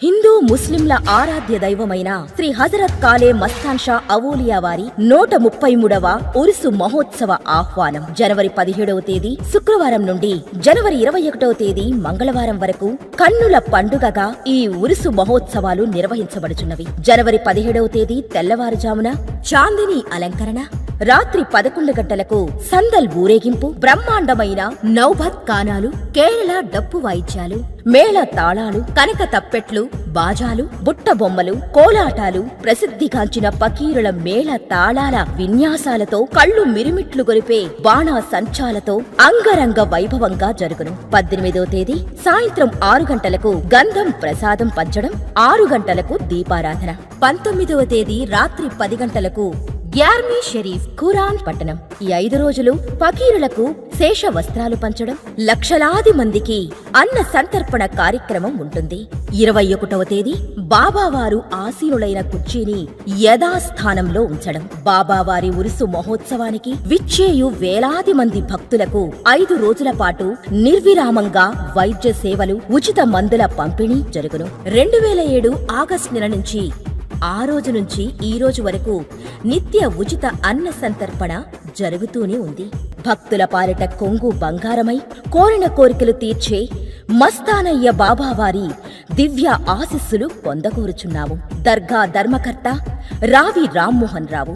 హిందూ ముస్లింల ఆరాధ్య దైవమైన శ్రీ హజరత్ కాలే మస్తాన్ షా అవూలియా వారి 133వ ఉరుసు మహోత్సవ ఆహ్వానం జనవరి 17వ తేదీ శుక్రవారం నుండి జనవరి 21వ తేదీ మంగళవారం వరకు కన్నుల పండుగగా ఈ ఉరుసు మహోత్సవాలు నిర్వహించబడుచున్నవి. జనవరి 17వ తేదీ తెల్లవారుజామున చాందిని అలంకరణ, రాత్రి 11 గంటలకు సందల్ ఊరేగింపు, బ్రహ్మాండమైన నౌబత్ కానాలు, కేరళ డప్పు వాయిద్యాలు, మేళ తాళాలు, కనక తప్పెట్లు, బాజాలు, బుట్ట బొమ్మలు, కోలాటాలు, ప్రసిద్ధిగాంచిన పకీరుల మేళ తాళాల విన్యాసాలతో కళ్ళు మిరిమిట్లు గొలిపే బాణా సంచాలతో అంగరంగ వైభవంగా జరుగును. 18వ తేదీ సాయంత్రం 6 గంటలకు గంధం ప్రసాదం పంచడం, 6 గంటలకు దీపారాధన. 19వ తేదీ రాత్రి 10 గంటలకు గ్యార్మీ షరీఫ్ ఖురాన్ పట్టణం. ఈ 5 రోజులు ఫకీరులకు శేష వస్త్రాలు పంచడం, లక్షలాది మందికి అన్న సంతర్పణ కార్యక్రమం ఉంటుంది. 21వ తేదీ బాబావారు ఆసీనులైన కుర్చీని యథాస్థానంలో ఉంచడం. బాబావారి ఉరుసు మహోత్సవానికి విచ్చేయు వేలాది మంది భక్తులకు 5 రోజుల పాటు నిర్విరామంగా వైద్య సేవలు, ఉచిత మందుల పంపిణీ జరుగును. 2007 ఆగస్టు నెల నుంచి ఆ రోజు నుంచి ఈ రోజు వరకు నిత్య ఉచిత అన్న సంతర్పణ జరుగుతూనే ఉంది. భక్తుల పాలిట కొంగు బంగారమై కోరిన కోరికలు తీర్చే మస్తానయ్య బాబావారి దివ్య ఆశీస్సులు పొందకూరుచున్నాము. దర్గా ధర్మకర్త రావి రామ్మోహన్ రావు.